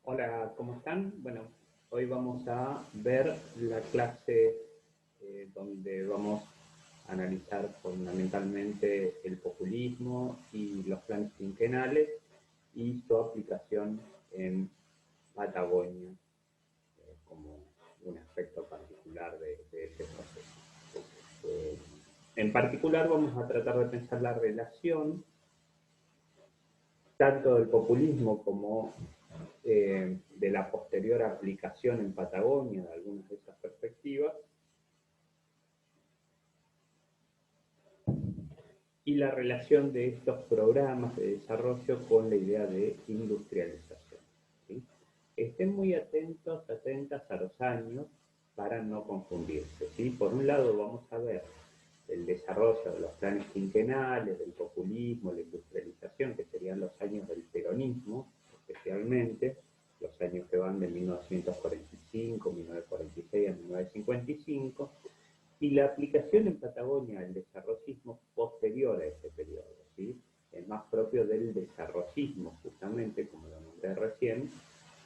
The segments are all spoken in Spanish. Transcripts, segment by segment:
Hola, ¿cómo están? Bueno, hoy vamos a ver la clase donde vamos a analizar fundamentalmente el populismo y los planes quinquenales y su aplicación en Patagonia como un aspecto particular de ese proceso. Eh, en particular vamos a tratar de pensar la relación tanto del populismo como de la posterior aplicación en Patagonia de algunas de esas perspectivas y la relación de estos programas de desarrollo con la idea de industrialización. ¿Sí? Estén muy atentos, atentas a los años para no confundirse. ¿Sí? Por un lado vamos a ver el desarrollo de los planes quinquenales, del populismo, la industrialización, que serían los años del peronismo, especialmente, los años que van de 1945, 1946 a 1955, y la aplicación en Patagonia del desarrollismo posterior a ese periodo, ¿sí? Es más propio del desarrollismo, justamente, como lo nombré recién,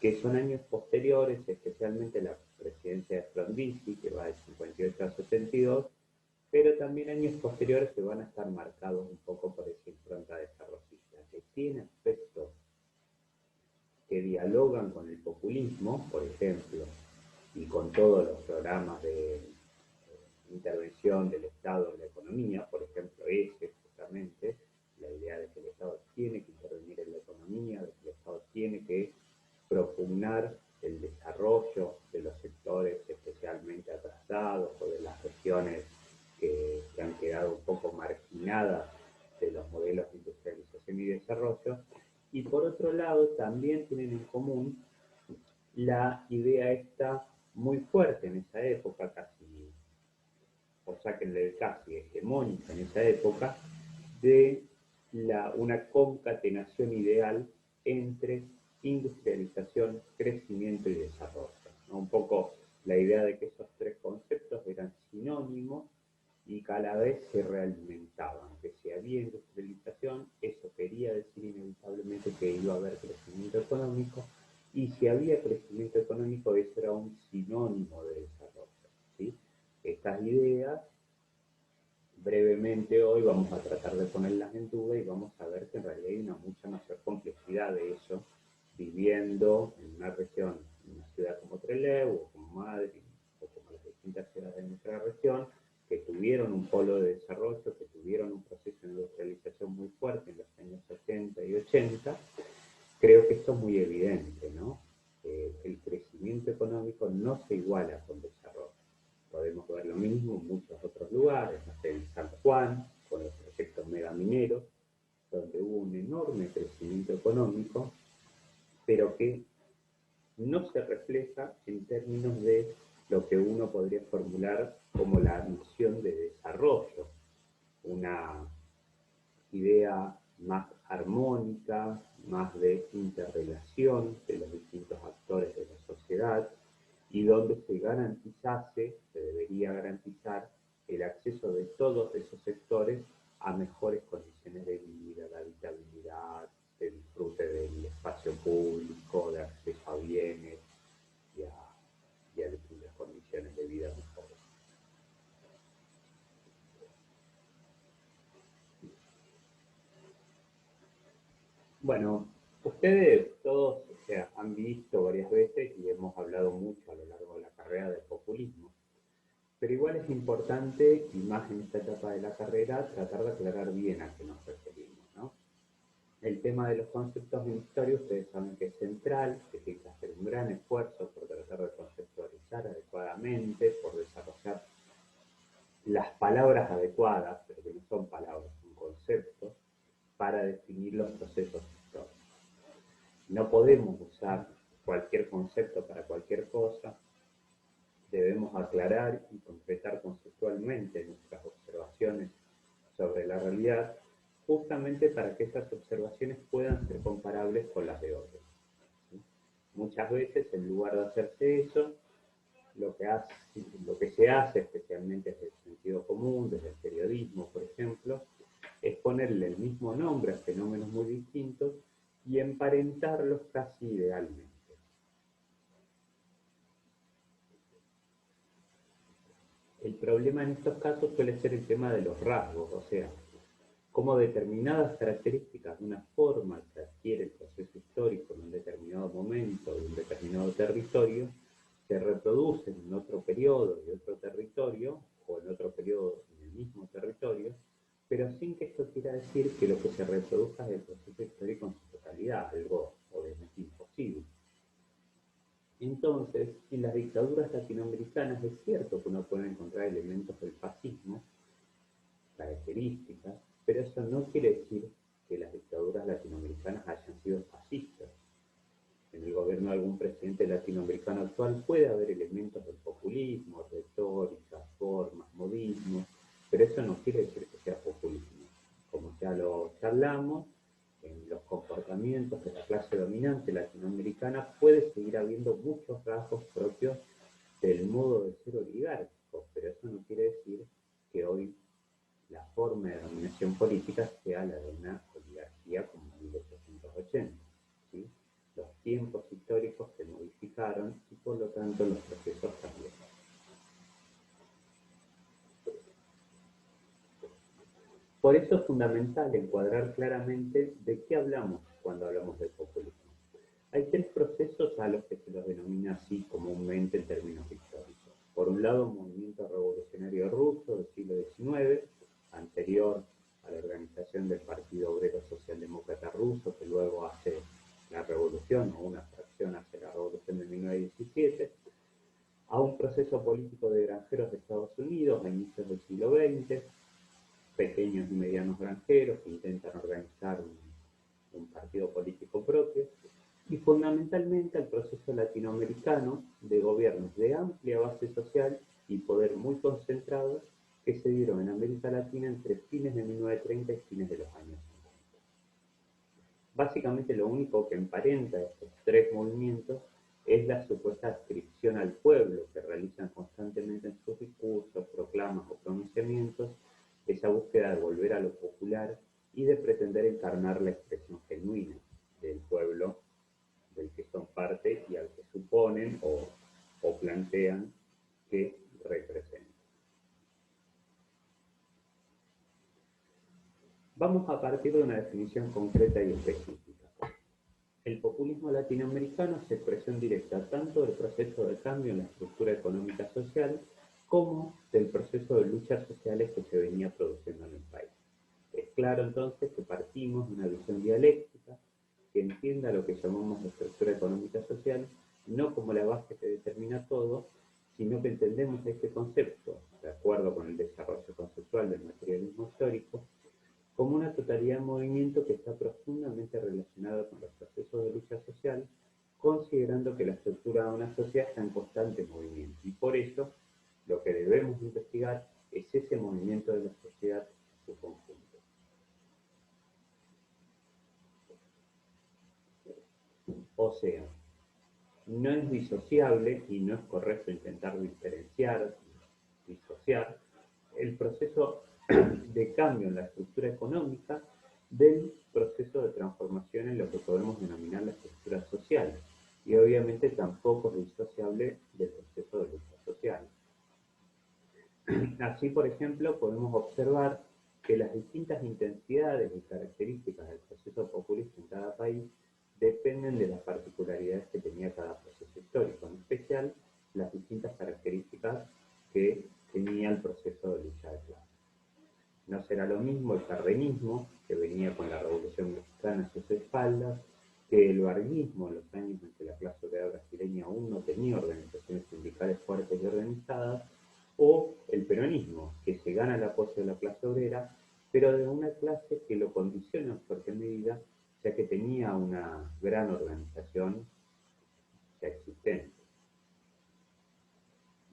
que son años posteriores, especialmente la presidencia de Frondizi, que va del 58 a 62, pero también años posteriores que van a estar marcados un poco por esa impronta desarrollista, que tiene aspectos que dialogan con el populismo, por ejemplo, y con todos los programas de intervención del Estado en la economía, por ejemplo, ese justamente, la idea de que el Estado tiene que intervenir en la economía, de que el Estado tiene que propugnar el desarrollo de los sectores especialmente atrasados o de las regiones que han quedado un poco marginadas de los modelos de industrialización y desarrollo. Y por otro lado, también tienen en común la idea esta muy fuerte en esa época, casi, o sáquenle casi hegemónica en esa época, de una concatenación ideal entre industrialización, crecimiento y desarrollo, ¿no? Un poco la idea de que esos tres conceptos eran sinónimos y cada vez se realimentaban, que si había industrialización, eso quería decir inevitablemente que iba a haber crecimiento económico, y si había crecimiento económico, eso era un sinónimo de desarrollo, ¿sí? Estas ideas, brevemente hoy vamos a tratar de ponerlas en duda y vamos a ver que en realidad hay una mucha mayor complejidad de eso, viviendo en una región, en una ciudad como Trelew o como Madrid o como las distintas ciudades de nuestra región, que tuvieron un polo de desarrollo, que tuvieron un proceso de industrialización muy fuerte en los años 70 y 80, creo que esto es muy evidente, ¿no? El crecimiento económico no se iguala con desarrollo. Podemos ver lo mismo en muchos otros lugares, en San Juan, con los proyectos megamineros, donde hubo un enorme crecimiento económico, pero que no se refleja en términos de lo que uno podría formular como la misión de desarrollo, una idea más armónica, más de interrelación de los distintos actores de la sociedad, y donde se garantizase, se debería garantizar el acceso de todos esos sectores a mejores condiciones de vida, de habitabilidad, de disfrute del espacio público, de acceso a bienes y a distintas condiciones de vida mejores. Bueno, ustedes todos, o sea, han visto varias veces y hemos hablado mucho a lo largo de la carrera del populismo, pero igual es importante, y más en esta etapa de la carrera, tratar de aclarar bien a qué nos referimos, ¿no? El tema de los conceptos de historia, ustedes saben que es central, que tiene que hacer un gran esfuerzo por tratar de conceptualizar adecuadamente, por desarrollar las palabras adecuadas, pero que no son palabras, son conceptos, para definir los procesos históricos. No podemos usar cualquier concepto para cualquier cosa, debemos aclarar y concretar conceptualmente nuestras observaciones sobre la realidad, justamente para que esas observaciones puedan ser comparables con las de otros. ¿Sí? Muchas veces, en lugar de hacerse eso, lo que se hace, especialmente desde el sentido común, desde el periodismo, por ejemplo, es ponerle el mismo nombre a fenómenos muy distintos y emparentarlos casi idealmente. El problema en estos casos suele ser el tema de los rasgos, o sea, cómo determinadas características de una forma que adquiere el proceso histórico en un determinado momento, de un determinado territorio, se reproducen en otro periodo y otro territorio, o en otro periodo en el mismo territorio, pero sin que esto quiera decir que lo que se reproduzca es el proceso histórico en su totalidad, algo obviamente imposible. Entonces, en las dictaduras latinoamericanas es cierto que uno puede encontrar elementos del fascismo, características, pero eso no quiere decir que las dictaduras latinoamericanas hayan sido fascistas. En el gobierno de algún presidente latinoamericano actual puede haber elementos del populismo, retórica, formas, modismos, pero eso no quiere decir que sea populismo. Como ya lo charlamos, en los comportamientos de la clase dominante latinoamericana puede seguir habiendo muchos rasgos propios del modo de ser oligárquico, pero eso no quiere decir que hoy la forma de dominación política sea la de una oligarquía como en 1880. ¿Sí? Los tiempos históricos se modificaron y por lo tanto los procesos también. Por eso es fundamental encuadrar claramente de qué hablamos cuando hablamos del populismo. Hay tres procesos a los que se los denomina así comúnmente en términos históricos. Por un lado, un movimiento revolucionario ruso del siglo XIX, anterior a la organización del Partido Obrero Socialdemócrata Ruso, que luego hace la revolución, o una fracción hace la revolución de 1917, a un proceso político de granjeros de Estados Unidos a inicios del siglo XX, pequeños y medianos granjeros que intentan organizar un partido político propio, y fundamentalmente al proceso latinoamericano de gobiernos de amplia base social y poder muy concentrado que se dieron en América Latina entre fines de 1930 y fines de los años 50. Básicamente lo único que emparenta estos tres movimientos es la supuesta adscripción al pueblo que realizan constantemente en sus discursos, proclamas o pronunciamientos, esa búsqueda de volver a lo popular y de pretender encarnar la expresión genuina del pueblo del que son parte y al que suponen o plantean que representan. Vamos a partir de una definición concreta y específica. El populismo latinoamericano es expresión directa tanto del proceso de cambio en la estructura económica social como del proceso de luchas sociales que se venía produciendo en el país. Es claro entonces que partimos de una visión dialéctica que entienda lo que llamamos la estructura económica social, no como la base que determina todo, sino que entendemos este concepto, de acuerdo con el desarrollo conceptual del materialismo histórico, como una totalidad de movimiento que está profundamente relacionado con los procesos de lucha social, considerando que la estructura de una sociedad está en constante movimiento. Y por eso, lo que debemos investigar es ese movimiento de la sociedad en su conjunto. O sea, no es disociable y no es correcto intentar diferenciar, disociar el proceso de cambio en la estructura económica del proceso de transformación en lo que podemos denominar la estructura social. Y obviamente tampoco es disociable del proceso de lucha social. Así, por ejemplo, podemos observar que las distintas intensidades y características del proceso populista en cada país dependen de las particularidades que tenía cada proceso histórico, en especial las distintas características que tenía el proceso de lucha de clases. No será lo mismo el cardenismo, que venía con la Revolución Mexicana a sus espaldas, que el varguismo en los años en que la clase obrera brasileña aún no tenía organizaciones sindicales fuertes y organizadas, o el peronismo, que se gana el apoyo de la clase obrera, pero de una clase que lo condiciona en fuerte medida, ya que tenía una gran organización ya existente.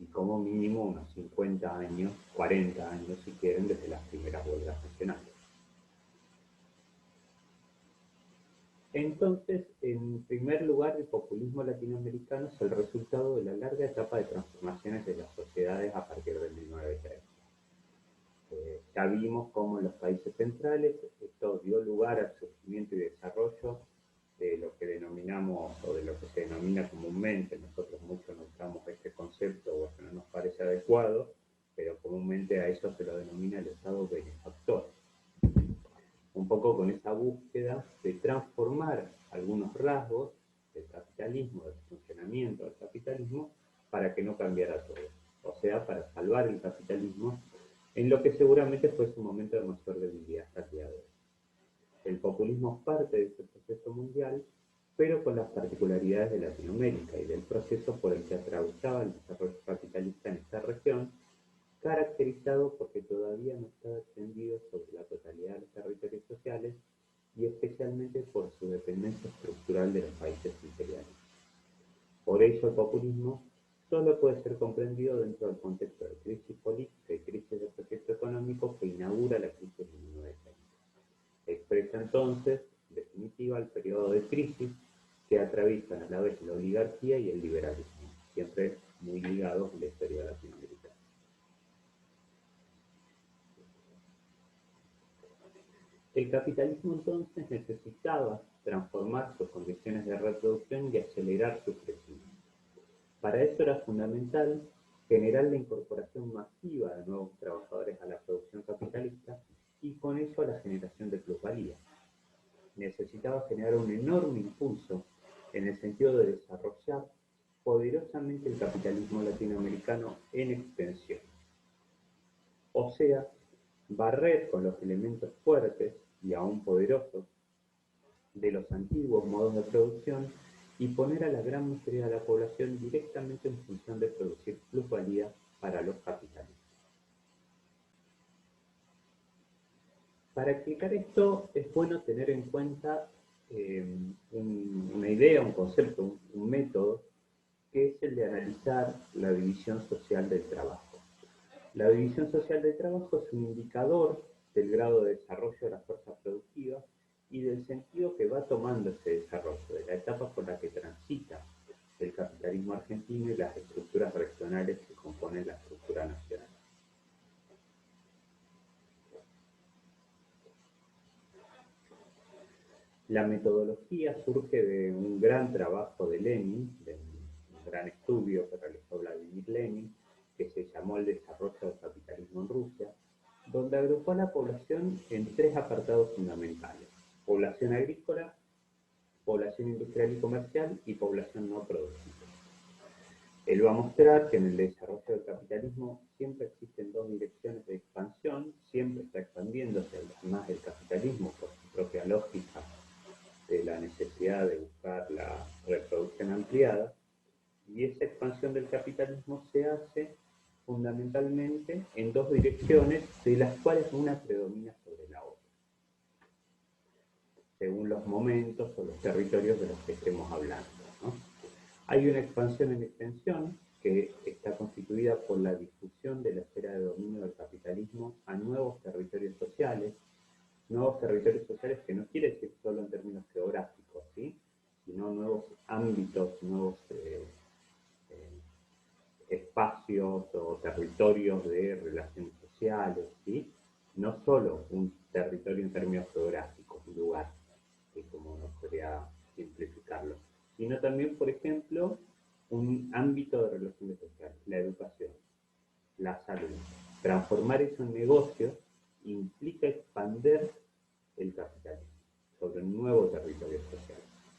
Y como mínimo unos 50 años, 40 años si quieren, desde las primeras huelgas nacionales. Entonces, en primer lugar, el populismo latinoamericano es el resultado de la larga etapa de transformaciones de las sociedades a partir de 1930. Ya vimos cómo en los países centrales esto dio lugar al surgimiento y desarrollo de lo que denominamos o de lo que se denomina comúnmente, nosotros mucho no usamos este concepto o que no nos parece adecuado, pero comúnmente a eso se lo denomina el Estado benefactor. Un poco con esa búsqueda de transformar algunos rasgos del capitalismo, del funcionamiento del capitalismo, para que no cambiara todo. O sea, para salvar el capitalismo en lo que seguramente fue su momento de mayor debilidad hasta el día de hoy. El populismo es parte de ese proceso mundial, pero con las particularidades de Latinoamérica y del proceso por el que atravesaba el desarrollo capitalista en esta región, caracterizado porque todavía no estaba extendido sobre la totalidad de los territorios sociales y especialmente por su dependencia estructural de los países imperiales. Por ello, el populismo solo puede ser comprendido dentro del contexto de crisis política y crisis de proyecto económico que inaugura la crisis de 1930. Expresa entonces, en definitiva, el periodo de crisis que atraviesan a la vez la oligarquía y el liberalismo, siempre muy ligados a la historia latinoamericana. El capitalismo entonces necesitaba transformar sus condiciones de reproducción y acelerar su crecimiento. Para eso era fundamental generar la incorporación masiva de nuevos trabajadores a la producción capitalista y con eso a la generación de plusvalía. Necesitaba generar un enorme impulso en el sentido de desarrollar poderosamente el capitalismo latinoamericano en extensión. O sea, barrer con los elementos fuertes y aún poderosos de los antiguos modos de producción y poner a la gran mayoría de la población directamente en función de producir plusvalía para los capitales. Para explicar esto es bueno tener en cuenta una idea, un concepto, un método, que es el de analizar la división social del trabajo. La división social del trabajo es un indicador del grado de desarrollo de la fuerza productiva y del sentido que va tomando ese desarrollo, de la etapa por la que transita el capitalismo argentino y las estructuras regionales que componen la estructura nacional. La metodología surge de un gran trabajo de Lenin, de un gran estudio que realizó Vladimir Lenin, que se llamó El desarrollo del capitalismo en Rusia, donde agrupó a la población en tres apartados fundamentales: población agrícola, población industrial y comercial y población no productiva. Él va a mostrar que en el desarrollo del capitalismo siempre existen dos direcciones de expansión, siempre está expandiéndose además el capitalismo por su propia lógica de la necesidad de buscar la reproducción ampliada, y esa expansión del capitalismo se hace fundamentalmente en dos direcciones, de las cuales una predomina sobre la otra, según los momentos o los territorios de los que estemos hablando, ¿no? Hay una expansión en extensión que está constituida por la difusión de la esfera de dominio del capitalismo a nuevos territorios sociales que no quiere decir solo en términos geográficos, ¿sí?, sino nuevos ámbitos, nuevos espacios o territorios de relaciones sociales, ¿sí? No solo un territorio en términos geográficos, un lugar, que como nos podría simplificarlo, sino también, por ejemplo, un ámbito de relaciones sociales, la educación, la salud. Transformar eso en negocio implica expandir el capitalismo sobre un nuevo territorio social,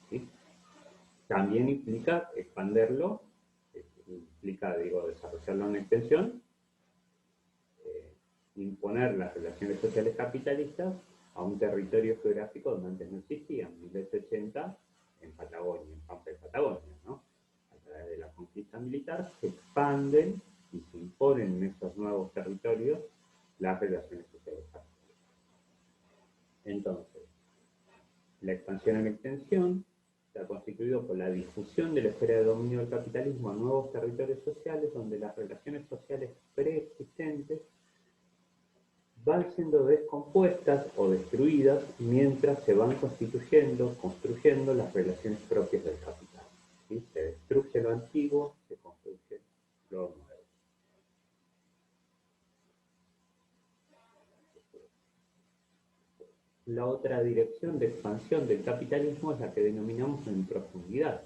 ¿sí? También implica expanderlo, implica, desarrollarlo en extensión, imponer las relaciones sociales capitalistas a un territorio geográfico donde antes no existía. En 1880, en Patagonia, en Pampa de Patagonia, ¿no? A través de la conquista militar se expanden y se imponen en esos nuevos territorios las relaciones sociales capitalistas. Entonces, la expansión en extensión está constituido por la difusión de la esfera de dominio del capitalismo a nuevos territorios sociales donde las relaciones sociales preexistentes van siendo descompuestas o destruidas mientras se van construyendo las relaciones propias del capital, ¿sí? Se destruye lo antiguo, se construye lo nuevo. La otra dirección de expansión del capitalismo es la que denominamos en profundidad.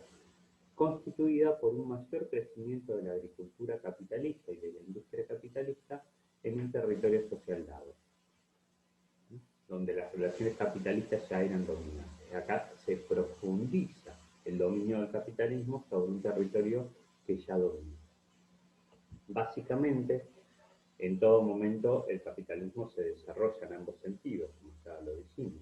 constituida por un mayor crecimiento de la agricultura capitalista y de la industria capitalista en un territorio social dado, donde las relaciones capitalistas ya eran dominantes. Acá se profundiza el dominio del capitalismo sobre un territorio que ya domina. Básicamente, en todo momento el capitalismo se desarrolla en ambos sentidos, como ya lo dijimos.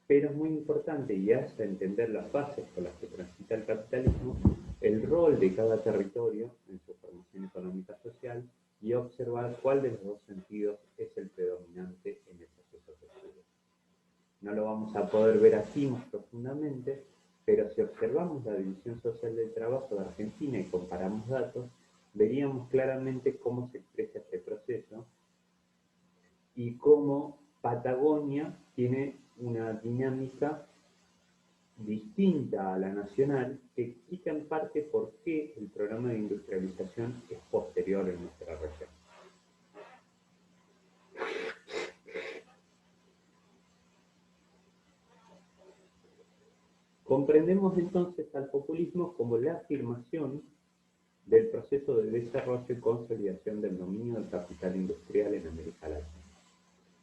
Pero es muy importante y hace entender las bases por las que transita el capitalismo, el rol de cada territorio en su formación económica social y observar cuál de los dos sentidos es el predominante en el proceso de estudio. No lo vamos a poder ver aquí más profundamente, pero si observamos la división social del trabajo de Argentina y comparamos datos, veríamos claramente cómo se expresa este proceso y cómo Patagonia tiene una dinámica distinta a la nacional que explica en parte por qué el programa de industrialización es posterior en nuestra región. Comprendemos entonces al populismo como la afirmación del proceso de desarrollo y consolidación del dominio del capital industrial en América Latina.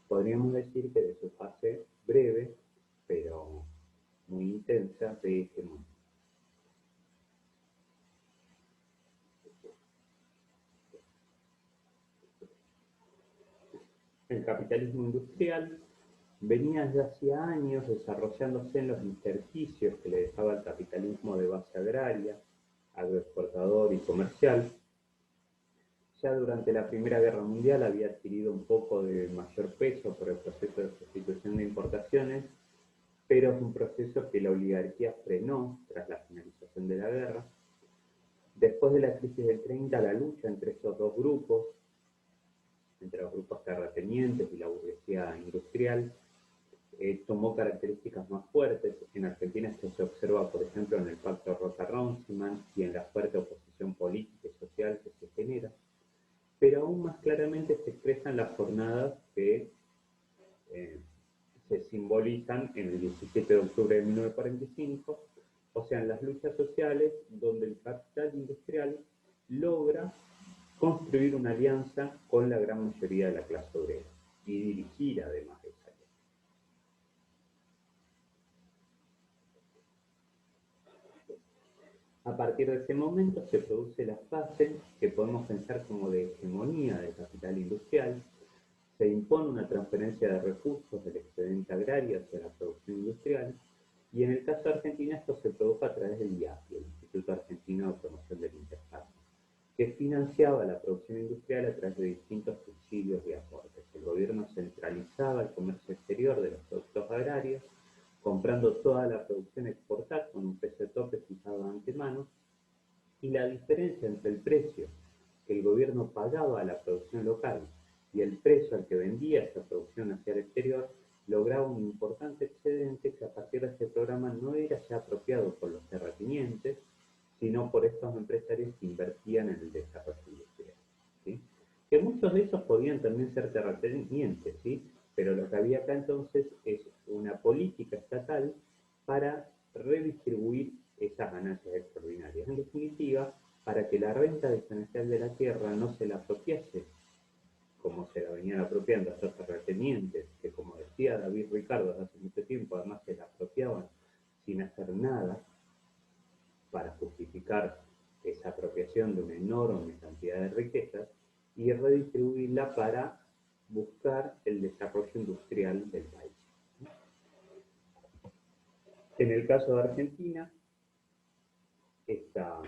Podríamos decir que de su fase breve, pero muy intensa, de hegemonía. El capitalismo industrial venía ya hacía años desarrollándose en los intersticios que le dejaba el capitalismo de base agraria, agroexportador y comercial. Ya durante la Primera Guerra Mundial había adquirido un poco de mayor peso por el proceso de sustitución de importaciones, pero es un proceso que la oligarquía frenó tras la finalización de la guerra. Después de la crisis del 30, la lucha entre estos dos grupos, entre los grupos terratenientes y la burguesía industrial, tomó características más fuertes. En Argentina esto se observa, por ejemplo, en el Pacto Roca-Rounciman y en la fuerte oposición política y social que se genera, pero aún más claramente se expresan las jornadas que se simbolizan en el 17 de octubre de 1945, o sea, en las luchas sociales donde el capital industrial logra construir una alianza con la gran mayoría de la clase obrera y dirigir además esa alianza. A partir de ese momento se produce la fase que podemos pensar como de hegemonía del capital industrial. Se impone una transferencia de recursos del excedente agrario hacia la producción industrial, y en el caso de Argentina esto se produjo a través del IAPI, el Instituto Argentino de Promoción del Intercambio, que financiaba la producción industrial a través de distintos subsidios y aportes. El gobierno centralizaba el comercio exterior de los productos agrarios, comprando toda la producción exportada con un precio tope fijado de antemano, y la diferencia entre el precio que el gobierno pagaba a la producción local y el precio al que vendía esa producción hacia el exterior lograba un importante excedente que a partir de este programa no era ya apropiado por los terratenientes, sino por estos empresarios que invertían en el desarrollo industrial, ¿sí? Que muchos de esos podían también ser terratenientes, ¿sí? Pero lo que había acá entonces es una política estatal para redistribuir esas ganancias extraordinarias. En definitiva, para que la renta diferencial de la tierra no se la apropiase como se la venían apropiando a estos terratenientes, que como decía David Ricardo hace mucho tiempo, además se la apropiaban sin hacer nada para justificar esa apropiación de una enorme cantidad de riquezas, y redistribuirla para buscar el desarrollo industrial del país. En el caso de Argentina, esta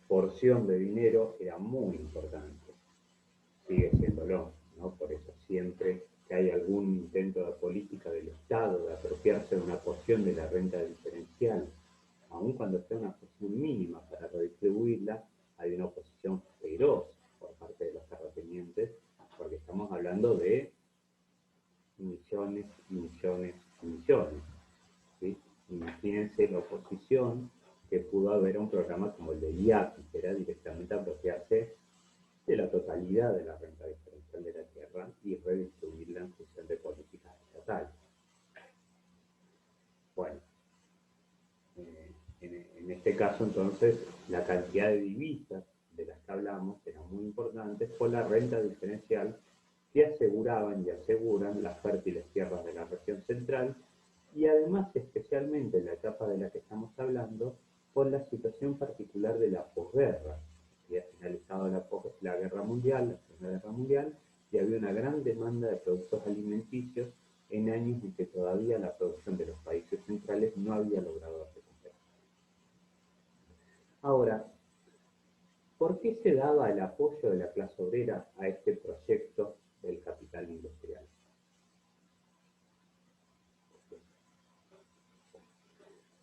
porción de dinero era muy importante, sigue siéndolo, ¿no? Por eso siempre que hay algún intento de política del Estado de apropiarse de una porción de la renta diferencial, aun cuando sea una porción mínima para redistribuirla, hay una oposición feroz por parte de los terratenientes, porque estamos hablando de millones y millones y millones, ¿sí? Imagínense la oposición que pudo haber a un programa como el de IAPI, que era directamente apropiarse de la totalidad de la renta diferencial de la tierra y redistribuirla en función de políticas estatales. Bueno, en En este caso, entonces, la cantidad de divisas de las que hablamos era muy importante por la renta diferencial que aseguraban y aseguran las fértiles tierras de la región central y además, especialmente en la etapa de la que estamos hablando, por la situación particular de la posguerra. Había finalizado la Guerra Mundial, la Primera Guerra Mundial, y había una gran demanda de productos alimenticios en años en que todavía la producción de los países centrales no había logrado recuperar. Ahora, ¿por qué se daba el apoyo de la clase obrera a este proyecto del capital industrial?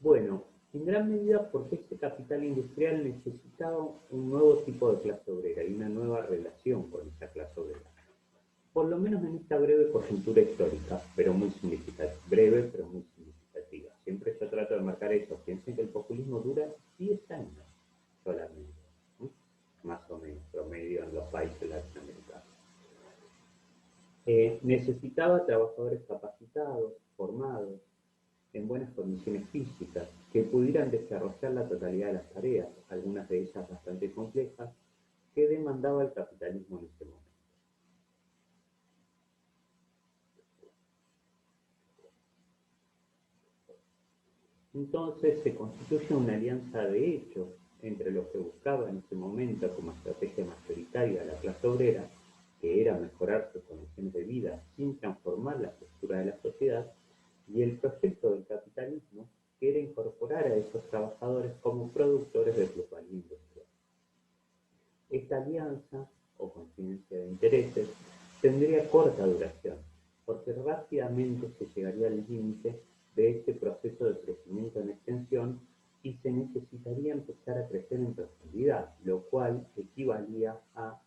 Bueno, en gran medida porque este capital industrial necesitaba un nuevo tipo de clase obrera y una nueva relación con esa clase obrera. Por lo menos en esta breve coyuntura histórica, pero muy significativa, breve pero muy significativa. Siempre yo trato de marcar eso. Piensen que el populismo dura 10 años solamente, ¿sí? Más o menos, promedio en los países latinoamericanos. Necesitaba trabajadores capacitados, formados, en buenas condiciones físicas, que pudieran desarrollar la totalidad de las tareas, algunas de ellas bastante complejas, que demandaba el capitalismo en ese momento. Entonces se constituye una alianza de hecho entre lo que buscaba en ese momento como estrategia mayoritaria la clase obrera, que era mejorar sus condiciones de vida sin transformar la estructura de la sociedad, y el proyecto del capitalismo, que era incorporar a esos trabajadores como productores de plusvalía industrial. Esta alianza, o coincidencia de intereses, tendría corta duración, porque rápidamente se llegaría al límite de este proceso de crecimiento en extensión y se necesitaría empezar a crecer en profundidad, lo cual equivalía a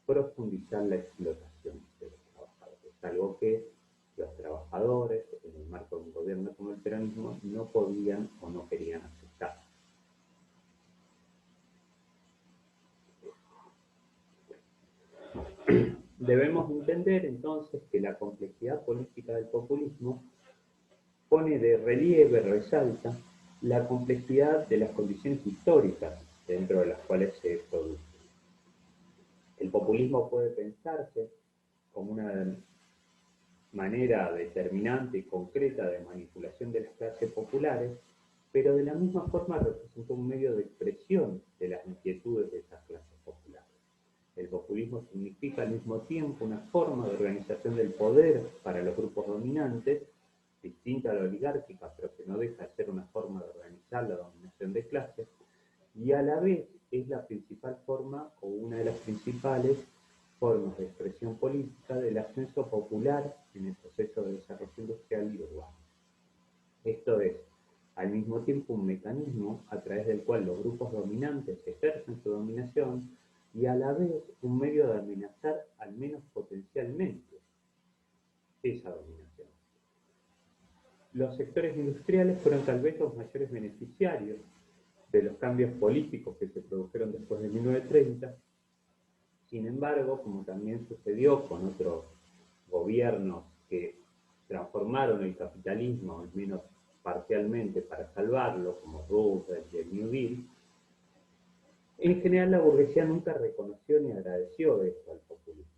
profundizar la explotación de los trabajadores, algo que los trabajadores, en el marco de un gobierno como el peronismo, no podían o no querían aceptar. Debemos entender entonces que la complejidad política del populismo pone de relieve, resalta, la complejidad de las condiciones históricas dentro de las cuales se produce. El populismo puede pensarse como una manera determinante y concreta de manipulación de las clases populares, pero de la misma forma representa un medio de expresión de las inquietudes de esas clases populares. El populismo significa al mismo tiempo una forma de organización del poder para los grupos dominantes, distinta a la oligárquica, pero que no deja de ser una forma de organizar la dominación de clases, y a la vez es la principal forma o una de las principales formas de expresión política del ascenso popular en el proceso de desarrollo industrial y urbano. Esto es, al mismo tiempo, un mecanismo a través del cual los grupos dominantes ejercen su dominación y a la vez un medio de amenazar, al menos potencialmente, esa dominación. Los sectores industriales fueron tal vez los mayores beneficiarios de los cambios políticos que se produjeron después de 1930. Sin embargo, como también sucedió con otros gobiernos que transformaron el capitalismo, al menos parcialmente, para salvarlo, como Roosevelt y el New Deal, en general la burguesía nunca reconoció ni agradeció esto al populismo.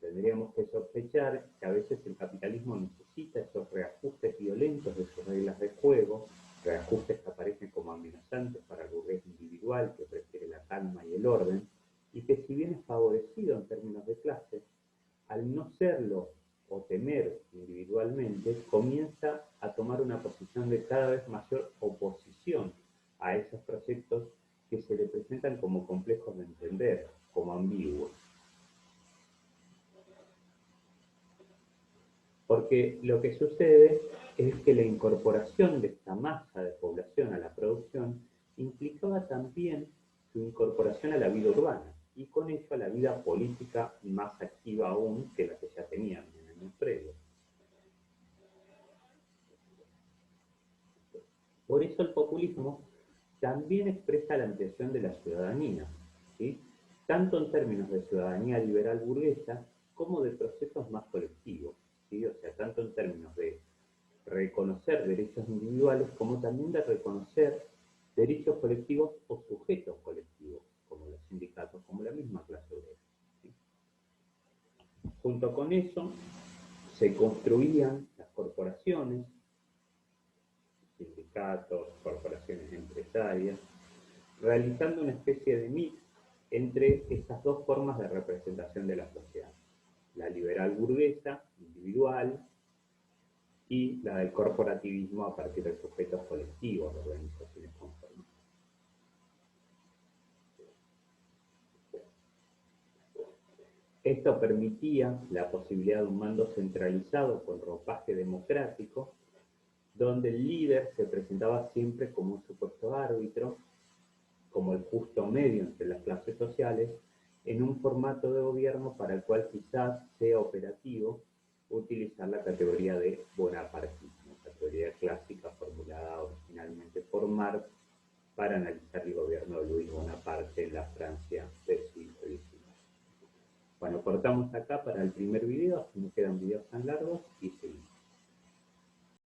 Tendríamos que sospechar que a veces el capitalismo necesita esos reajustes violentos de sus reglas de juego, reajustes que aparecen como amenazantes para el burgués individual que prefiere la calma y el orden, y que si bien es favorecido en términos de clase, al no serlo o temer individualmente, comienza a tomar una posición de cada vez mayor oposición a esos proyectos que se le presentan como complejos de entender, como ambiguos. Porque lo que sucede es que la incorporación de esta masa de población a la producción implicaba también su incorporación a la vida urbana y con ello a la vida política más activa aún que la que ya tenían en años previos. Por eso el populismo también expresa la ampliación de la ciudadanía, ¿sí? Tanto en términos de ciudadanía liberal burguesa como de procesos más colectivos, ¿sí? O sea, tanto en términos de reconocer derechos individuales como también de reconocer derechos colectivos o sujetos colectivos, como los sindicatos, como la misma clase obrera. ¿Sí? Junto con eso, se construían las corporaciones, sindicatos, corporaciones empresarias, realizando una especie de mix entre estas dos formas de representación de la sociedad, la liberal burguesa, individual, y la del corporativismo a partir de sujetos colectivos, de organizaciones conformes. Esto permitía la posibilidad de un mando centralizado con ropaje democrático, donde el líder se presentaba siempre como un supuesto árbitro, como el justo medio entre las clases sociales, en un formato de gobierno para el cual quizás sea operativo utilizar la categoría de bonapartismo, categoría clásica formulada originalmente por Marx para analizar el gobierno de Luis Bonaparte en la Francia del siglo XIX. Bueno, cortamos acá para el primer video, así no quedan videos tan largos.